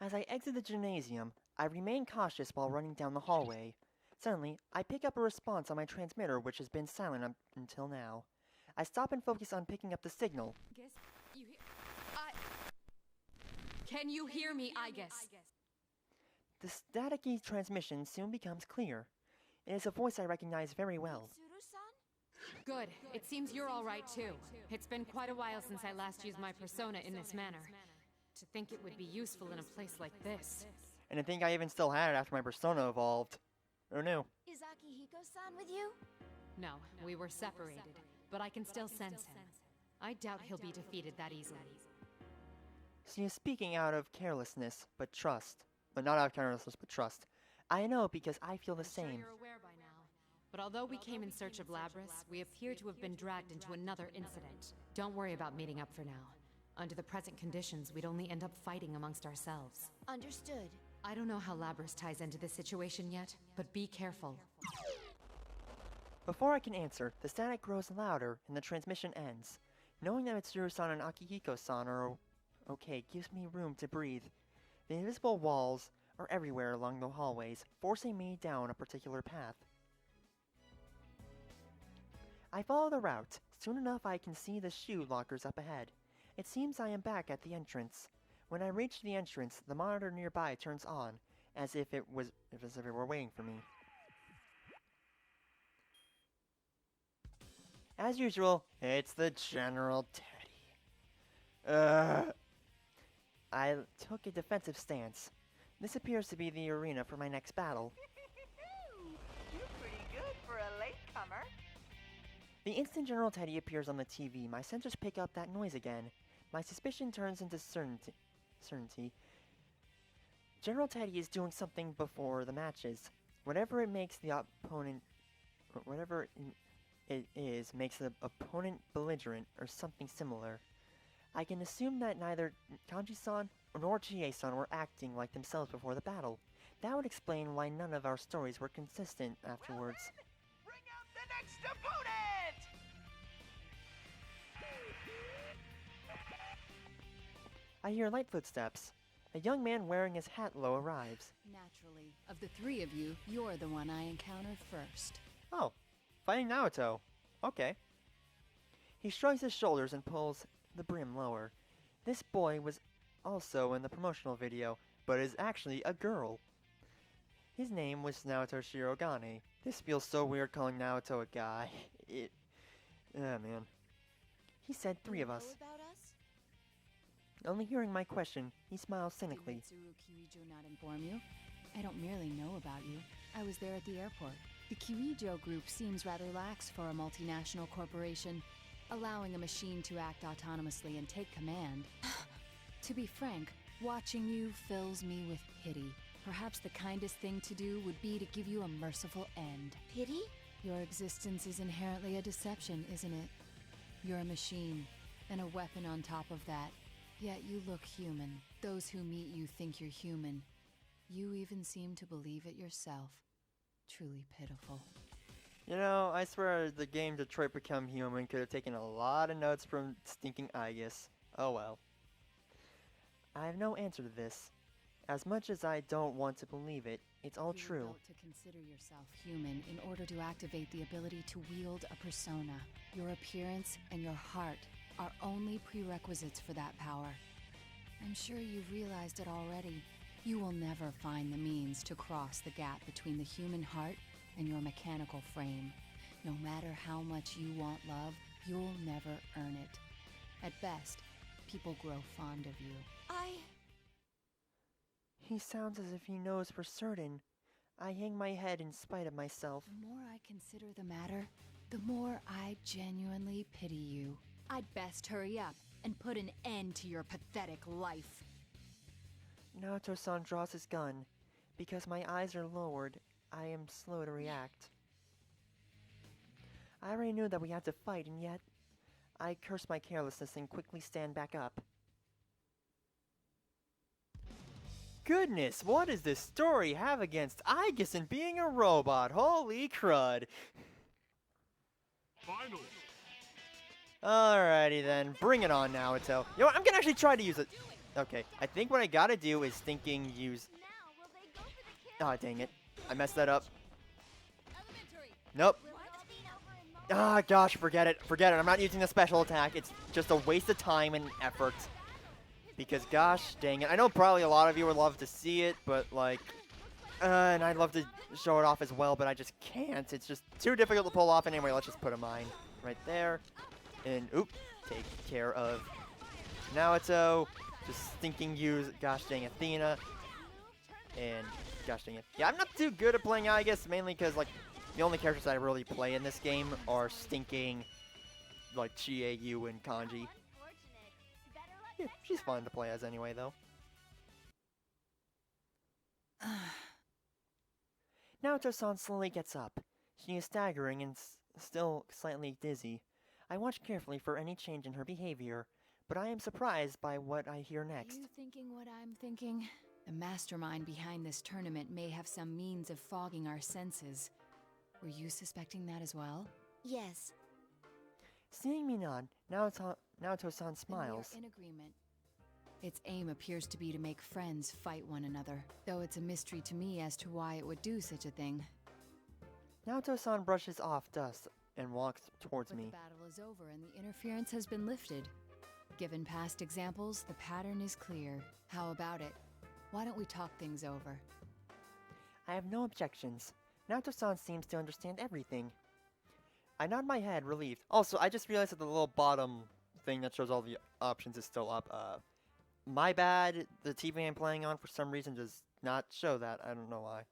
As I exit the gymnasium, I remain cautious while running down the hallway. Suddenly, I pick up a response on my transmitter which has been silent until now. I stop and focus on picking up the signal. Can you hear me, Aigis? The staticky transmission soon becomes clear. It is a voice I recognize very well. Good. It seems you're all right too. It's been quite a while since I last used my persona in this manner. To think it would be useful in a place like this. And to think I even still had it after my persona evolved. Who knew? Is Akihiko-san with you? No, we were separated, but I can still sense him. I doubt he'll be defeated that easily. She is speaking out of carelessness, but trust. But not out of carelessness, but trust. I know because I feel the same. I'm sure you're aware by now. But although we came in search of Labrys, we appear to have been dragged into another incident. Don't worry about meeting up for now. Under the present conditions, we'd only end up fighting amongst ourselves. Understood. I don't know how Labrys ties into this situation yet, but be careful. Before I can answer, the static grows louder and the transmission ends. Knowing that Mitsuru-san and Akihiko-san are okay gives me room to breathe. The invisible walls are everywhere along the hallways, forcing me down a particular path. I follow the route. Soon enough I can see the shoe lockers up ahead. It seems I am back at the entrance. When I reach the entrance, the monitor nearby turns on, as if it were waiting for me. As usual, it's the General Teddy. I took a defensive stance. This appears to be the arena for my next battle. You're pretty good for a latecomer. The instant General Teddy appears on the TV, my sensors pick up that noise again. My suspicion turns into certainty. General Teddy is doing something before the matches. Whatever it makes the opponent... Whatever it is makes the opponent belligerent or something similar. I can assume that neither Kanji-san nor Chie-san were acting like themselves before the battle. That would explain why none of our stories were consistent afterwards. Well then, bring out the next opponent! I hear light footsteps. A young man wearing his hat low arrives. Naturally, of the three of you, you're the one I encountered first. Oh, fighting Naoto. Okay. He shrugs his shoulders and pulls the brim lower. This boy was also in the promotional video, but is actually a girl. His name was Naoto Shirogane. This feels so weird calling Naoto a guy. Man. He said three of us. About us? Only hearing my question, he smiles cynically. Did Mitsuru Kiwijo not inform you? I don't merely know about you. I was there at the airport. The Kiwijo group seems rather lax for a multinational corporation, allowing a machine to act autonomously and take command. To be frank, watching you fills me with pity. Perhaps the kindest thing to do would be to give you a merciful end. Pity? Your existence is inherently a deception, isn't it? You're a machine, and a weapon on top of that. Yet you look human. Those who meet you think you're human. You even seem to believe it yourself. Truly pitiful. You know, I swear the game Detroit Become Human could have taken a lot of notes from stinking Aigis. Oh well. I have no answer to this. As much as I don't want to believe it, it's all You're true. about to consider yourself human in order to activate the ability to wield a persona. Your appearance and your heart are only prerequisites for that power. I'm sure you've realized it already. You will never find the means to cross the gap between the human heart and your mechanical frame. No matter how much you want love, you'll never earn it. At best, people grow fond of you. He sounds as if he knows for certain. I hang my head in spite of myself. The more I consider the matter, the more I genuinely pity you. I'd best hurry up and put an end to your pathetic life. Naoto-san draws his gun. Because my eyes are lowered, I am slow to react. I already knew that we had to fight, and yet... I curse my carelessness and quickly stand back up. Goodness, what does this story have against Aigis and being a robot? Holy crud. Finally. Alrighty then, bring it on, Naoto. You know what, I'm gonna actually try to use it. Okay, I think what I gotta do is thinking use... Ah, dang it. I messed that up. Nope. Ah, gosh, forget it. Forget it. I'm not using the special attack. It's just a waste of time and effort. Because, gosh, dang it. I know probably a lot of you would love to see it, but, like... and I'd love to show it off as well, but I just can't. It's just too difficult to pull off. Anyway, let's just put a mine right there. And, oop, take care of Naoto. Just thinking use, gosh dang, Athena. And, gosh dang it. Yeah, I'm not too good at playing Aigis, mainly because, like, the only characters I really play in this game are stinking, like, Chie, Yu, and Kanji. Yeah, she's fun to play as anyway, though. Naoto-san slowly gets up. She is staggering and still slightly dizzy. I watch carefully for any change in her behavior, but I am surprised by what I hear next. Are you thinking what I'm thinking? The mastermind behind this tournament may have some means of fogging our senses. Were you suspecting that as well? Yes. Seeing me nod, Naoto-san smiles. Then we are in agreement. Its aim appears to be to make friends fight one another, though it's a mystery to me as to why it would do such a thing. Naoto-san brushes off dust and walks towards But me. the battle is over and the interference has been lifted. Given past examples, the pattern is clear. How about it? Why don't we talk things over? I have no objections. Naoto-san seems to understand everything. I nod my head, relieved. Also, I just realized that the little bottom thing that shows all the options is still up. My bad. The TV I'm playing on for some reason does not show that. I don't know why.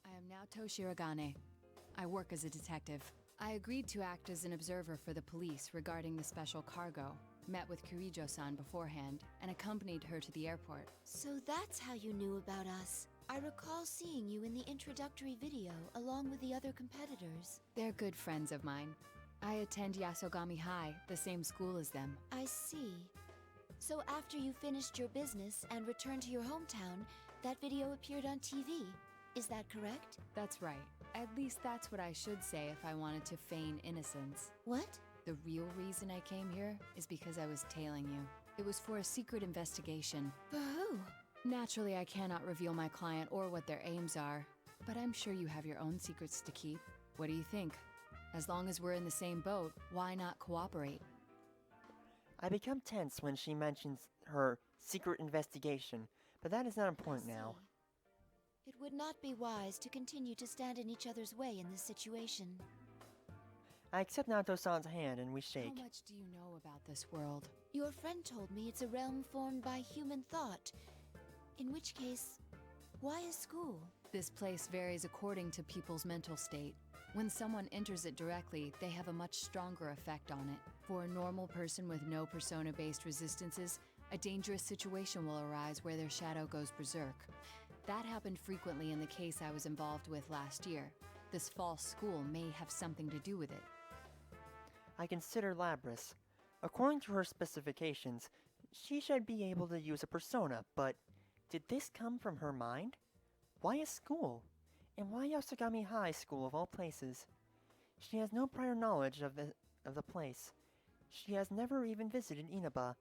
I am Naoto Shirogane. I work as a detective. I agreed to act as an observer for the police regarding the special cargo, met with Kirijo-san beforehand, and accompanied her to the airport. So that's how you knew about us. I recall seeing you in the introductory video along with the other competitors. They're good friends of mine. I attend Yasogami High, the same school as them. I see. So after you finished your business and returned to your hometown, that video appeared on TV. Is that correct? That's right. At least that's what I should say if I wanted to feign innocence. What? The real reason I came here is because I was tailing you. It was for a secret investigation. For who? Naturally, I cannot reveal my client or what their aims are, but I'm sure you have your own secrets to keep. What do you think? As long as we're in the same boat, why not cooperate? I become tense when she mentions her secret investigation, but that is not important now. It would not be wise to continue to stand in each other's way in this situation. I accept Naoto-san's hand and we shake. How much do you know about this world? Your friend told me it's a realm formed by human thought. In which case, why a school? This place varies according to people's mental state. When someone enters it directly, they have a much stronger effect on it. For a normal person with no persona-based resistances, a dangerous situation will arise where their shadow goes berserk. That happened frequently in the case I was involved with last year. This false school may have something to do with it. I consider Labrys. According to her specifications, she should be able to use a persona, but did this come from her mind? Why a school? And why Yasogami High School of all places? She has no prior knowledge of the place. She has never even visited Inaba,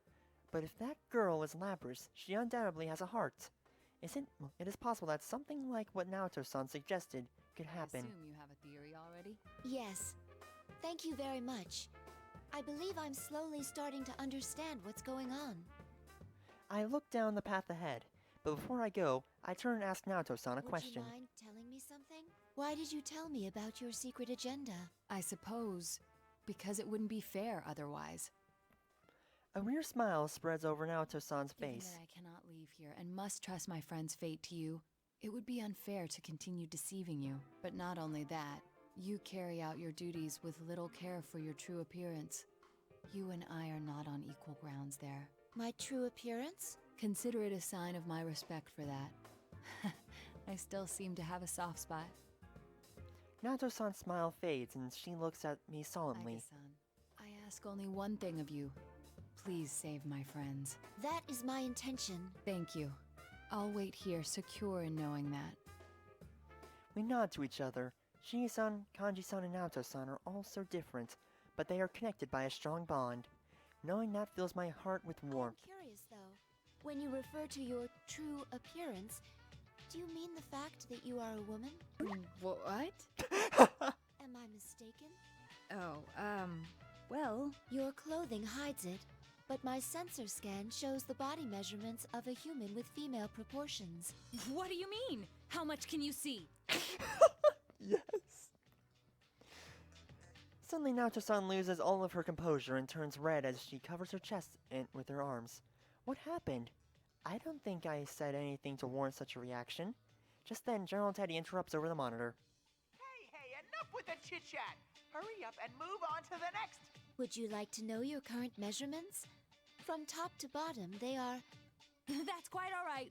but if that girl is Labrys, she undoubtedly has a heart. It is possible that something like what Naoto-san suggested could happen. I assume you have a theory already? Yes. Thank you very much. I believe I'm slowly starting to understand what's going on. I look down the path ahead, but before I go, I turn and ask Naoto-san a question. Would you mind telling me something? Why did you tell me about your secret agenda? I suppose because it wouldn't be fair otherwise. A weird smile spreads over Naoto-san's Given face. that I cannot leave here and must trust my friend's fate to you, it would be unfair to continue deceiving you. But not only that, you carry out your duties with little care for your true appearance. You and I are not on equal grounds there. My true appearance? Consider it a sign of my respect for that. I still seem to have a soft spot. Naoto-san's smile fades and she looks at me solemnly. Aika-san, I ask only one thing of you. Please save my friends. That is my intention. Thank you. I'll wait here, secure in knowing that. We nod to each other. Shinji-san, Kanji-san, and Naoto-san are all so different, but they are connected by a strong bond. Knowing that fills my heart with warmth. I'm curious, though. When you refer to your true appearance, do you mean the fact that you are a woman? What? Am I mistaken? Oh, well... Your clothing hides it, but my sensor scan shows the body measurements of a human with female proportions. What do you mean? How much can you see? Yes. Suddenly Nacho-san loses all of her composure and turns red as she covers her chest with her arms. What happened? I don't think I said anything to warrant such a reaction. Just then, General Teddy interrupts over the monitor. Hey, enough with the chit-chat! Hurry up and move on to the next! Would you like to know your current measurements? From top to bottom, they are... That's quite all right.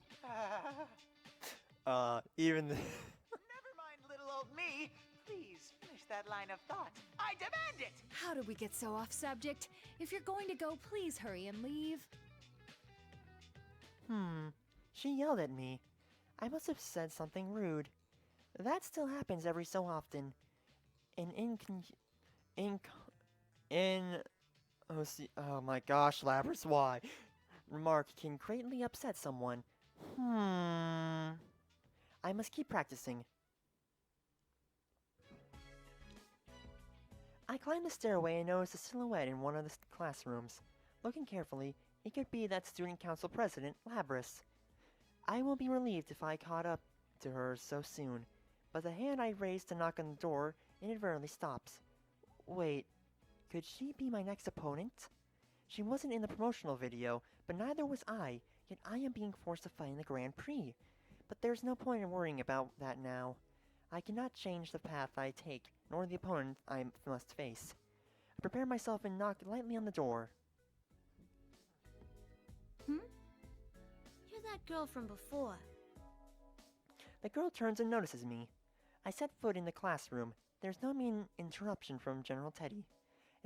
Even the... Never mind, little old me. Please finish that line of thought. I demand it! How did we get so off subject? If you're going to go, please hurry and leave. She yelled at me. I must have said something rude. That still happens every so often. Oh my gosh, Labrys, why? Remark can greatly upset someone. I must keep practicing. I climbed the stairway and noticed a silhouette in one of the classrooms. Looking carefully, it could be that student council president, Labrys. I will be relieved if I caught up to her so soon, but the hand I raised to knock on the door inadvertently stops. Wait, could she be my next opponent? She wasn't in the promotional video, but neither was I, yet I am being forced to fight in the Grand Prix. But there's no point in worrying about that now. I cannot change the path I take, nor the opponent I must face. I prepare myself and knock lightly on the door. You're that girl from before. The girl turns and notices me. I set foot in the classroom. There's no mean interruption from General Teddy.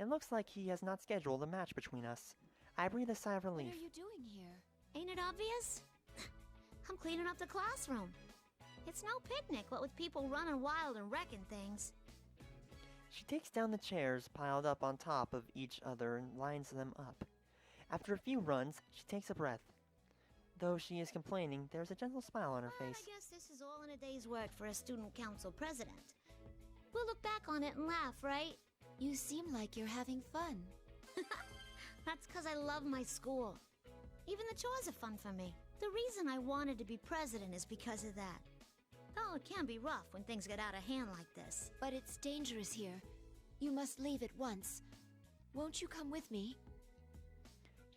It looks like he has not scheduled a match between us. I breathe a sigh of What relief. are you doing here? Ain't it obvious? I'm cleaning up the classroom. It's no picnic, what with people running wild and wrecking things. She takes down the chairs piled up on top of each other and lines them up. After a few runs, she takes a breath. Though she is complaining, there's a gentle smile on her Well, face. I guess this is all in a day's work for a student council president. We'll look back on it and laugh, right? You seem like you're having fun. That's because I love my school. Even the chores are fun for me. The reason I wanted to be president is because of that. Though it can be rough when things get out of hand like this. But it's dangerous here. You must leave at once. Won't you come with me?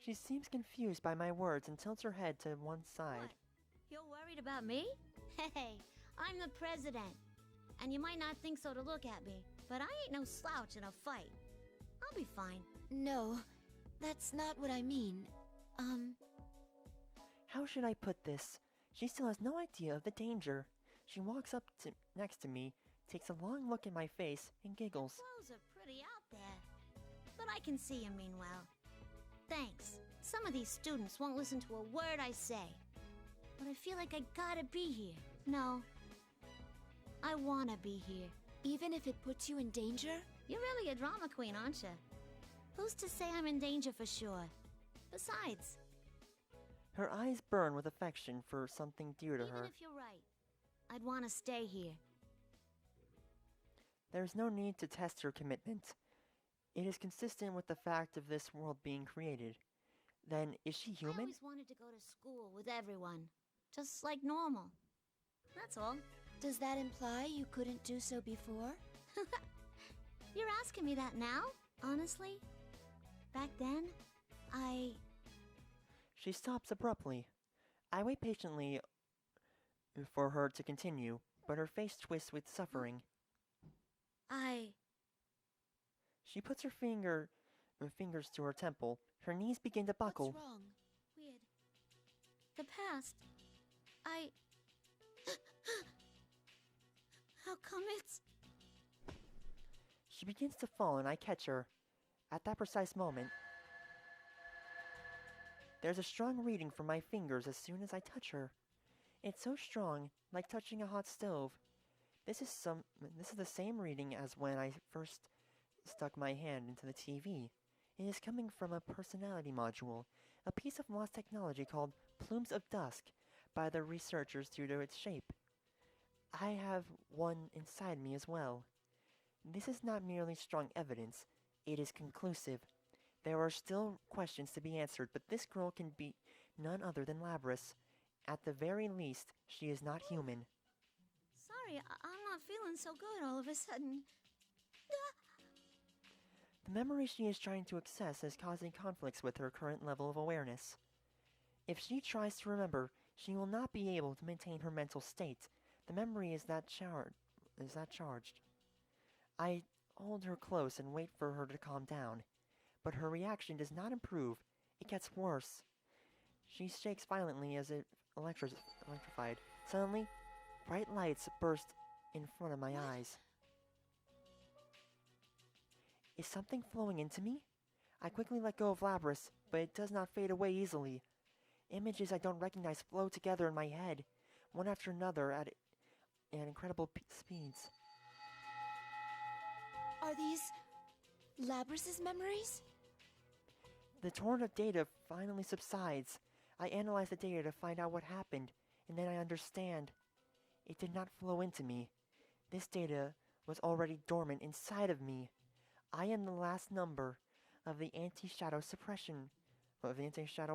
She seems confused by my words and tilts her head to one side. What? You're worried about me? Hey, I'm the president. And you might not think so to look at me, but I ain't no slouch in a fight. I'll be fine. No, that's not what I mean. How should I put this? She still has no idea of the danger. She walks up next to me, takes a long look at my face, and giggles. Clothes are pretty out there. But I can see you mean well. Thanks. Some of these students won't listen to a word I say. But I feel like I gotta be here. No. I wanna be here. Even if it puts you in danger? You're really a drama queen, aren't you? Who's to say I'm in danger for sure? Besides, Her eyes burn with affection for something dear to even her. if you're right, I'd want to stay here. There's no need to test her commitment. It is consistent with the fact of this world being created. Then, is she I human? always wanted to go to school with everyone. Just like normal. That's all. Does that imply you couldn't do so before? You're asking me that now? Honestly? Back then, She stops abruptly. I wait patiently for her to continue, but her face twists with suffering. She puts her fingers to her temple. Her knees begin to buckle. What's wrong? Weird. The past. How come it's... She begins to fall and I catch her. At that precise moment, there's a strong reading from my fingers as soon as I touch her. It's so strong, like touching a hot stove. This is the same reading as when I first stuck my hand into the TV. It is coming from a personality module, a piece of lost technology called Plumes of Dusk by the researchers due to its shape. I have one inside me as well. This is not merely strong evidence, it is conclusive. There are still questions to be answered, but this girl can be none other than Labrys. At the very least, she is not human. Sorry, I'm not feeling so good all of a sudden. The memory she is trying to access is causing conflicts with her current level of awareness. If she tries to remember, she will not be able to maintain her mental state. The memory is that charged. I hold her close and wait for her to calm down, but her reaction does not improve. It gets worse. She shakes violently as if electrified. Suddenly, bright lights burst in front of my eyes. Is something flowing into me? I quickly let go of Labrys, but it does not fade away easily. Images I don't recognize flow together in my head, one after another at incredible speeds. Are these Labrys' memories? The torrent of data finally subsides. I analyze the data to find out what happened, and then I understand. It did not flow into me. This data was already dormant inside of me. I am the last number of the anti-shadow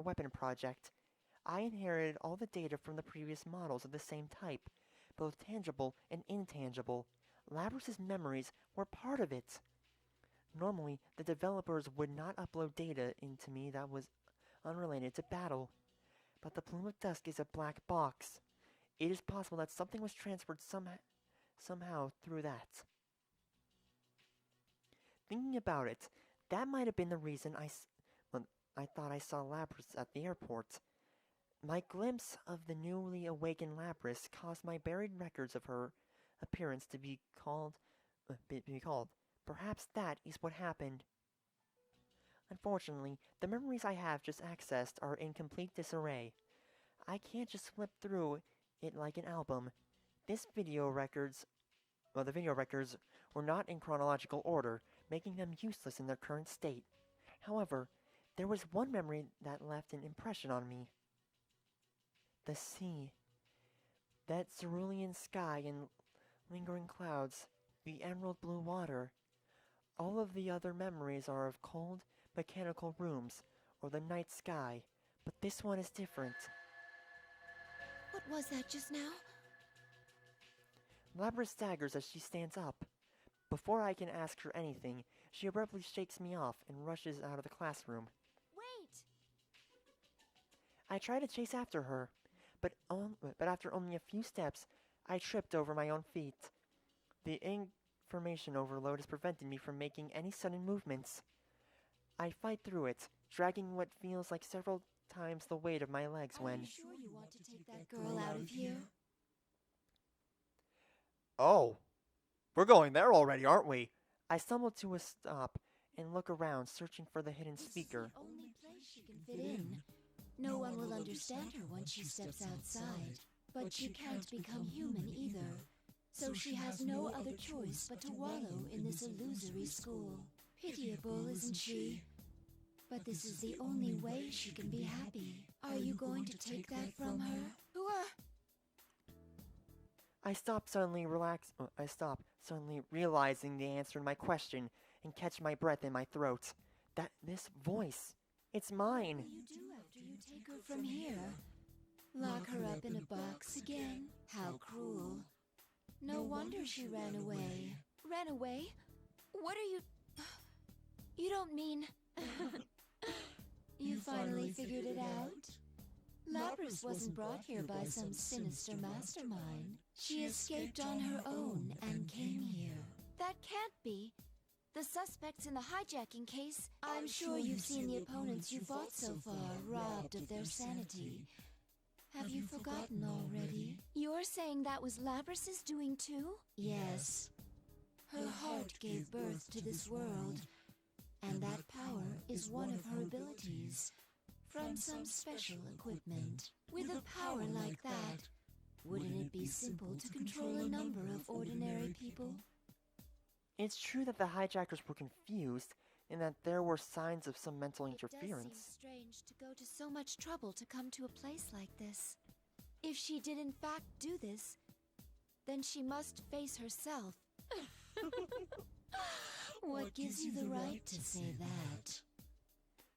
weapon project. I inherited all the data from the previous models of the same type, both tangible and intangible. Labrys' memories were part of it. Normally, the developers would not upload data into me that was unrelated to battle. But the Plume of Dusk is a black box. It is possible that something was transferred somehow through that. Thinking about it, that might have been the reason I thought I saw Labrys at the airport. My glimpse of the newly awakened Labrys caused my buried records of her appearance to be called. Perhaps that is what happened. Unfortunately, the memories I have just accessed are in complete disarray. I can't just flip through it like an album. The video records were not in chronological order, making them useless in their current state. However, there was one memory that left an impression on me. The sea. That cerulean sky and lingering clouds, the emerald blue water. All of the other memories are of cold, mechanical rooms, or the night sky, but this one is different. What was that just now? Labrys staggers as she stands up. Before I can ask her anything, she abruptly shakes me off and rushes out of the classroom. Wait! I try to chase after her, but after only a few steps, I tripped over my own feet. The information overload has prevented me from making any sudden movements. I fight through it, dragging what feels like several times the weight of my legs when... Are you sure you want to take that girl out of here? Oh, we're going there already, aren't we? I stumble to a stop and look around, searching for the hidden speaker. This is the only place she can fit in. No one will understand her once she steps outside. But she can't become human either. So she has no other choice but to wallow in this illusory school. Pitiable, isn't she? But this is the only way she can be happy. Are you going to take that from her? I stop, suddenly realizing the answer to my question, and catch my breath in my throat. This voice, it's mine. What will you do after you take her from here? Lock her up in a box again? How cruel. No wonder she ran away. Ran away? What are you... You don't mean... You finally figured it out? Labrys wasn't brought here by some sinister mastermind. She escaped on her own and came here. That can't be. The suspects in the hijacking case... I'm sure you've seen the opponents you fought so far robbed of their sanity. Have you forgotten already? You're saying that was Labrys' doing too? Yes. Her heart gave birth to this world, and that power is one of her abilities. From some special equipment. With a power like that, wouldn't it be simple to control a number of ordinary people? It's true that the hijackers were confused. and that there were signs of some mental It does seem interference. strange to go to so much trouble to come to a place like this. If she did in fact do this, then she must face herself. What gives you the right to say that?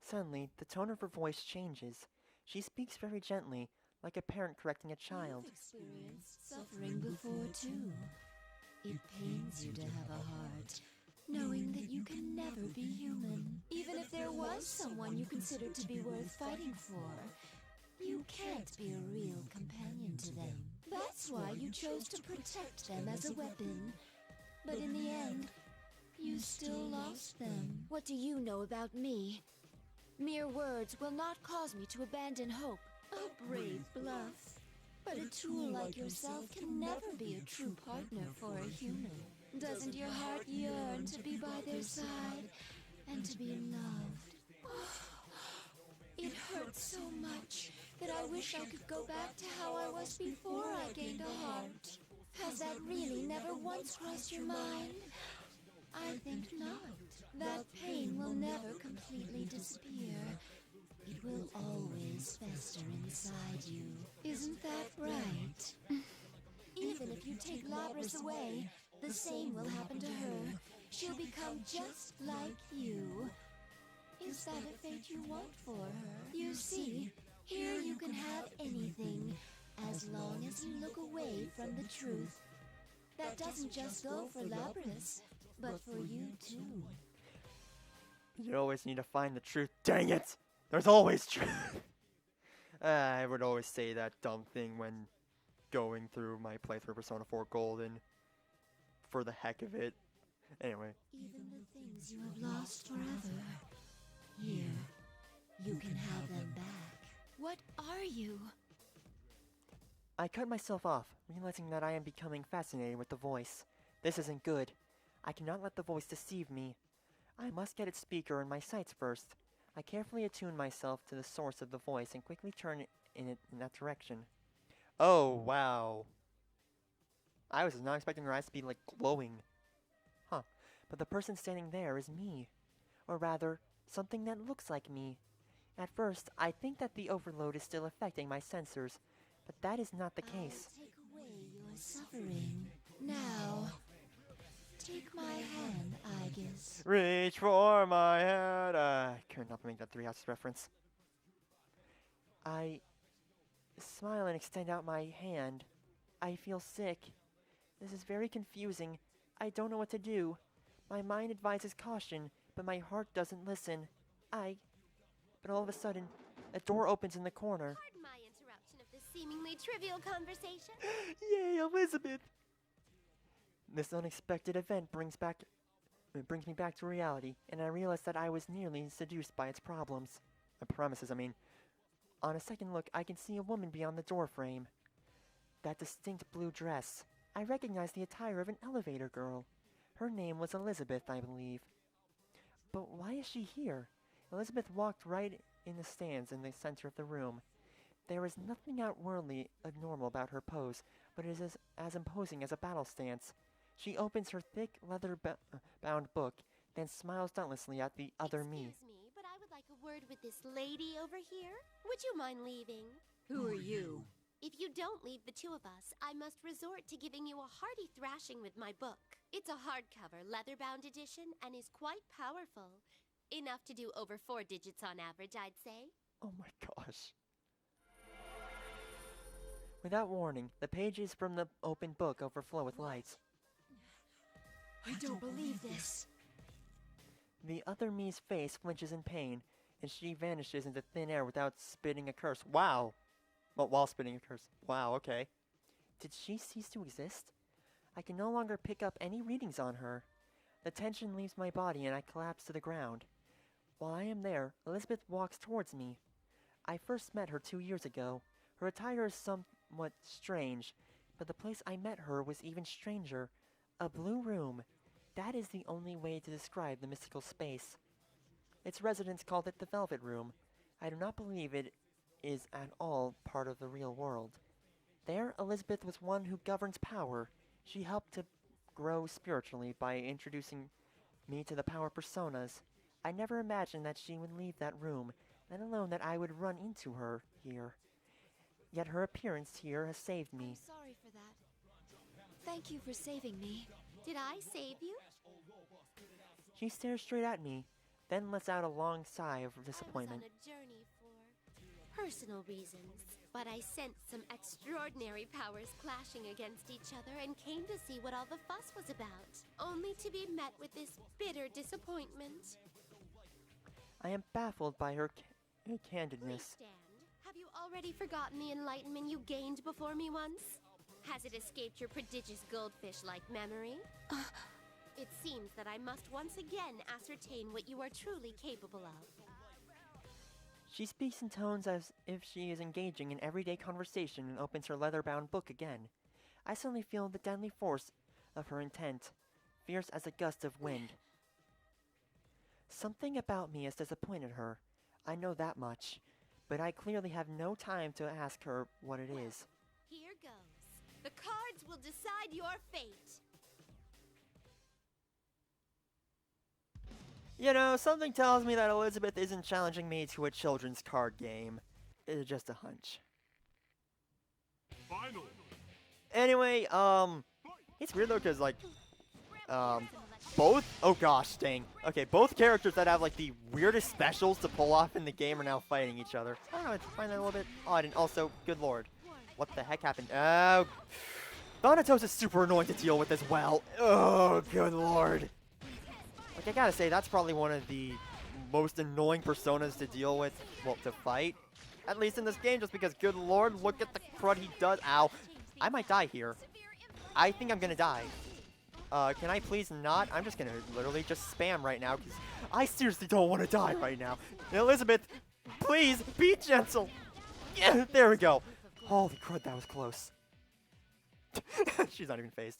Suddenly, the tone of her voice changes. She speaks very gently, like a parent correcting a child. You've experienced suffering before, too. It pains you to have a heart, knowing that you can never be human. Even if there was someone you considered to be worth fighting for, you can't be a real companion to them. That's why you chose to protect them as a weapon. But in the end, you still lost them. What do you know about me? Mere words will not cause me to abandon hope. A brave bluff. But a tool like yourself can never be a true partner for a human. Doesn't your heart yearn to be by their side and to be loved? It hurts so much that I wish I could go back to how I was before I gained a heart. Has that really never once crossed your mind? I think not. That pain will never completely disappear. It will always fester inside you. Isn't that right? Even if you take Labrys away, the same will happen to her. She'll become just like you. Is that a fate you want for her? You see, here you can have anything, as long as you look away from the truth. That doesn't just go for Labrys, but for you too. You always need to find the truth. Dang it! There's always truth! I would always say that dumb thing when going through my playthrough of Persona 4 Golden for the heck of it. Anyway. Even the things you have lost forever, here, you can have them back. What are you? I cut myself off, realizing that I am becoming fascinated with the voice. This isn't good. I cannot let the voice deceive me. I must get its speaker in my sights first. I carefully attune myself to the source of the voice and quickly turn in that direction. Oh, wow. I was not expecting her eyes to be, like, glowing. Huh. But the person standing there is me. Or rather, something that looks like me. At first, I think that the overload is still affecting my sensors, but that is not the case. I'll take away your suffering. Now, take my hand, Aigis. Reach for my hand. I couldn't help but make that Three Houses reference. I smile and extend out my hand. I feel sick. This is very confusing. I don't know what to do. My mind advises caution, but my heart doesn't listen. But all of a sudden, a door opens in the corner. Pardon my interruption of this seemingly trivial conversation. Yay, Elizabeth! This unexpected event brings me back to reality, and I realize that I was nearly seduced by its problems. Premises, I mean. On a second look, I can see a woman beyond the doorframe. That distinct blue dress. I recognize the attire of an elevator girl. Her name was Elizabeth, I believe. But why is she here? Elizabeth walked right in the stands in the center of the room. There is nothing outwardly abnormal about her pose, but it is as imposing as a battle stance. She opens her thick, leather-bound book, then smiles dauntlessly at the other me. Excuse me, but I would like a word with this lady over here. Would you mind leaving? Who are you? If you don't leave the two of us, I must resort to giving you a hearty thrashing with my book. It's a hardcover, leather-bound edition, and is quite powerful. Enough to do over 4 digits on average, I'd say. Oh my gosh. Without warning, the pages from the open book overflow with light. I don't believe this. The other me's face flinches in pain, and she vanishes into thin air without spitting a curse. Wow! Well, while spitting a curse. Wow, okay. Did she cease to exist? I can no longer pick up any readings on her. The tension leaves my body and I collapse to the ground. While I am there, Elizabeth walks towards me. I first met her 2 years ago. Her attire is somewhat strange, but the place I met her was even stranger. A blue room. That is the only way to describe the mystical space. Its residents called it the Velvet Room. I do not believe it is at all part of the real world. There, Elizabeth was one who governs power. She helped to grow spiritually by introducing me to the power personas. I never imagined that she would leave that room, let alone that I would run into her here. Yet her appearance here has saved me. I'm sorry for that. Thank you for saving me. Did I save you? She stares straight at me, then lets out a long sigh of disappointment. I was on a journey for personal reasons, but I sensed some extraordinary powers clashing against each other and came to see what all the fuss was about, only to be met with this bitter disappointment. I am baffled by her Please candidness. stand. Have you already forgotten the enlightenment you gained before me once? Has it escaped your prodigious goldfish-like memory? It seems that I must once again ascertain what you are truly capable of. She speaks in tones as if she is engaging in everyday conversation and opens her leather-bound book again. I suddenly feel the deadly force of her intent, fierce as a gust of wind. Something about me has disappointed her. I know that much, but I clearly have no time to ask her what it is. Here goes. The cards will decide your fate. You know, something tells me that Elizabeth isn't challenging me to a children's card game. It's just a hunch. Final. Anyway, it's weird though, cause like, both, oh gosh, dang. Okay, both characters that have like the weirdest specials to pull off in the game are now fighting each other. I don't know, I find that a little bit odd, and also, good lord. What the heck happened? Oh, Thanatos is super annoying to deal with as well. Oh, good lord. Like, I gotta say, that's probably one of the most annoying personas to deal with, well, to fight. At least in this game, just because, good lord, look at the crud he does. Ow. I might die here. I think I'm gonna die. Can I please not? I'm just gonna literally just spam right now, because I seriously don't want to die right now. Elizabeth, please, be gentle. Yeah, there we go. Holy crud, that was close. She's not even phased.